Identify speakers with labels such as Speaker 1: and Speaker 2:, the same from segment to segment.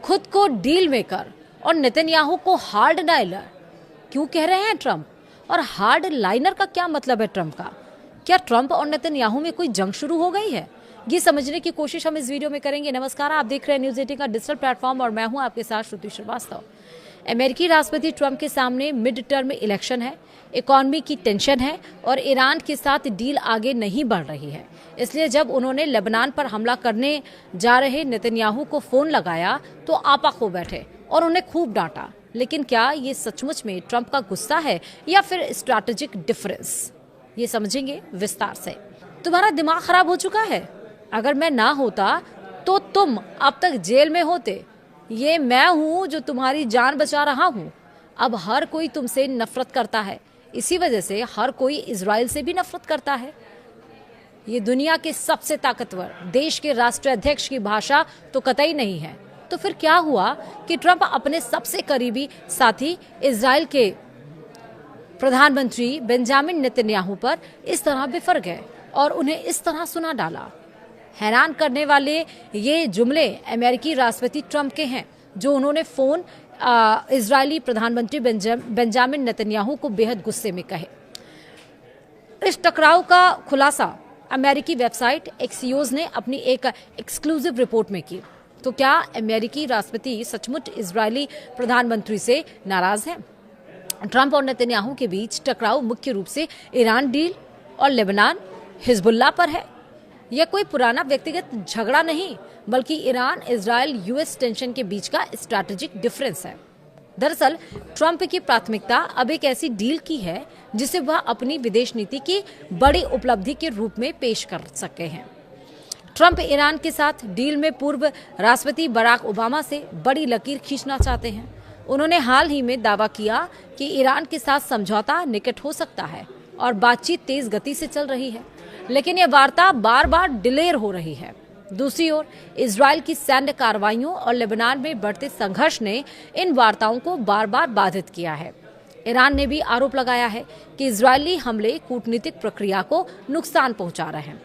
Speaker 1: खुद को deal maker और नेतन्याहू को हार्ड लाइनर क्यों कह रहे हैं ट्रंप? और हार्ड लाइनर का क्या मतलब है ट्रंप का? क्या ट्रंप और नेतन्याहू में कोई जंग शुरू हो गई है? ये समझने की कोशिश हम इस वीडियो में करेंगे। नमस्कार, आप देख रहे हैं न्यूज़ 18 का डिजिटल प्लेटफॉर्म और मैं हूं आपके साथ श्रुति श्रीवास्तव। अमेरिकी राष्ट्रपति ट्रंप के सामने मिड टर्म इलेक्शन है, इकोनॉमी की टेंशन है और ईरान के साथ डील आगे नहीं बढ़ रही है। इसलिए जब उन्होंने लेबनान पर हमला करने जा रहे नेतन्याहू को फोन लगाया तो आपा खो बैठे और उन्हें खूब डांटा। लेकिन क्या ये सचमुच में ट्रंप का गुस्सा है या फिर स्ट्रैटेजिक डिफरेंस? ये समझेंगे विस्तार से। तुम्हारा दिमाग खराब हो चुका है? अगर मैं ना होता तो तुम अब तक जेल में होते। ये मैं हूं जो तुम्हारी जान बचा रहा हूं। अब हर कोई तुमसे नफरत करता है, इसी वजह से हर कोई इजराइल से भी नफरत करता है। ये दुनिया के सबसे ताकतवर देश के राष्ट्राध्यक्ष की भाषा तो कतई नहीं है। तो फिर क्या हुआ कि ट्रंप अपने सबसे करीबी साथी इजराइल के प्रधानमंत्री बेंजामिन नेतन्याहू पर इस तरह बिफर गए और उन्हें इस तरह सुना डाला? हैरान करने वाले ये जुमले अमेरिकी राष्ट्रपति ट्रंप के हैं, जो उन्होंने फोन इजरायली प्रधानमंत्री बेंजामिन नेतन्याहू को बेहद गुस्से में कहे। इस टकराव का खुलासा अमेरिकी वेबसाइट एक्सियोस ने अपनी एक एक्सक्लूसिव रिपोर्ट में की। तो क्या अमेरिकी राष्ट्रपति सचमुच इजरायली प्रधानमंत्री से नाराज हैं? ट्रंप और नेतन्याहू के बीच टकराव मुख्य रूप से ईरान डील और लेबनान हिजबुल्लाह पर है। यह कोई पुराना व्यक्तिगत झगड़ा नहीं, बल्कि ईरान इजराइल यूएस टेंशन के बीच का स्ट्रैटेजिक डिफरेंस है। दरअसल ट्रंप की प्राथमिकता अब एक ऐसी डील की है जिसे वह अपनी विदेश नीति की बड़ी उपलब्धि के रूप में पेश कर सके हैं। ट्रंप ईरान के साथ डील में पूर्व राष्ट्रपति बराक ओबामा से बड़ी लकीर खींचना चाहते हैं। उन्होंने हाल ही में दावा किया कि ईरान के साथ समझौता निकट हो सकता है और बातचीत तेज गति से चल रही है, लेकिन यह वार्ता बार बार डिलेर हो रही है। दूसरी ओर इजराइल की सैन्य कार्रवाइयों और लेबनान में बढ़ते संघर्ष ने इन वार्ताओं को बार बार बाधित किया है। ईरान ने भी आरोप लगाया है कि इजरायली हमले कूटनीतिक प्रक्रिया को नुकसान पहुंचा रहे हैं।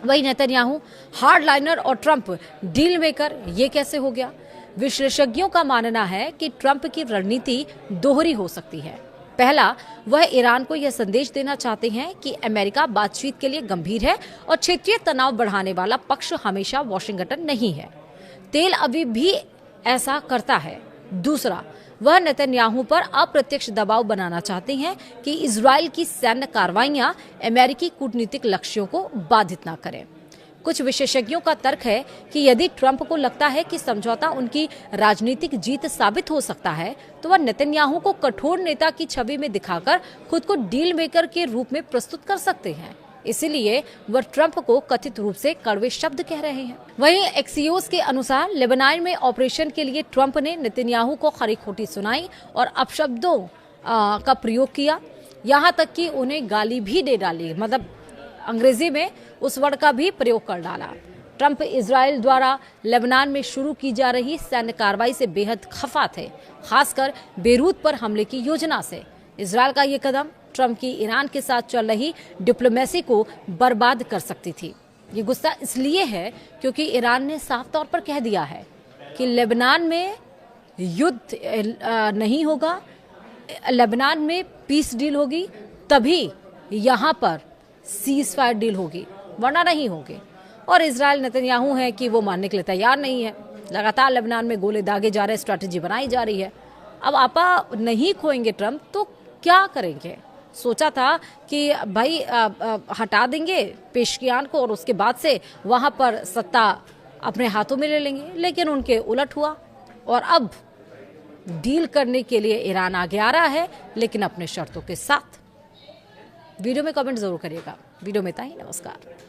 Speaker 1: वही नेतन्याहू हार्ड लाइनर और ट्रंप डील मेकर, ये कैसे हो गया? विशेषज्ञों का मानना है कि ट्रंप की रणनीति दोहरी हो सकती है। पहला, वह ईरान को यह संदेश देना चाहते हैं कि अमेरिका बातचीत के लिए गंभीर है और क्षेत्रीय तनाव बढ़ाने वाला पक्ष हमेशा वॉशिंगटन नहीं है। तेल अवीव भी ऐसा करता है। दूसरा, वह नेतन्याहू पर अप्रत्यक्ष दबाव बनाना चाहते हैं कि इजराइल की सैन्य कार्रवाइयां अमेरिकी कूटनीतिक लक्ष्यों को बाधित न करें। कुछ विशेषज्ञों का तर्क है कि यदि ट्रंप को लगता है कि समझौता उनकी राजनीतिक जीत साबित हो सकता है, तो वह नेतन्याहू को कठोर नेता की छवि में दिखाकर खुद को डील मेकर के रूप में प्रस्तुत कर सकते हैं। इसीलिए वह ट्रंप को कथित रूप से कड़वे शब्द कह रहे हैं। वहीं एक्सियोस के अनुसार लेबनान में ऑपरेशन के लिए ट्रंप ने नेतन्याहू को खरी खोटी सुनाई और अपशब्दों का प्रयोग किया, यहाँ तक कि उन्हें गाली भी दे डाली, मतलब अंग्रेजी में उस वर्ड का भी प्रयोग कर डाला। ट्रंप इजराइल द्वारा लेबनान में शुरू की जा रही सैन्य कार्रवाई से बेहद खफा थे, खासकर बेरूत पर हमले की योजना से। इजराइल का ये कदम ट्रंप की ईरान के साथ चल रही डिप्लोमेसी को बर्बाद कर सकती थी। ये गुस्सा इसलिए है क्योंकि ईरान ने साफ तौर पर कह दिया है कि लेबनान में युद्ध नहीं होगा, लेबनान में पीस डील होगी, तभी यहाँ पर सीज फायर डील होगी, वरना नहीं होगी। और इजराइल नेतन्याहू है कि वो मानने के लिए तैयार नहीं है। लगातार लेबनान में गोले दागे जा रहे, स्ट्रैटेजी बनाई जा रही है। अब आपा नहीं खोएंगे ट्रंप तो क्या करेंगे? सोचा था कि भाई हटा देंगे पेशकियान को और उसके बाद से वहां पर सत्ता अपने हाथों में ले लेंगे, लेकिन उनके उलट हुआ और अब डील करने के लिए ईरान आगे आ रहा है, लेकिन अपने शर्तों के साथ। वीडियो में कमेंट जरूर करिएगा। वीडियो में इतना ही। नमस्कार।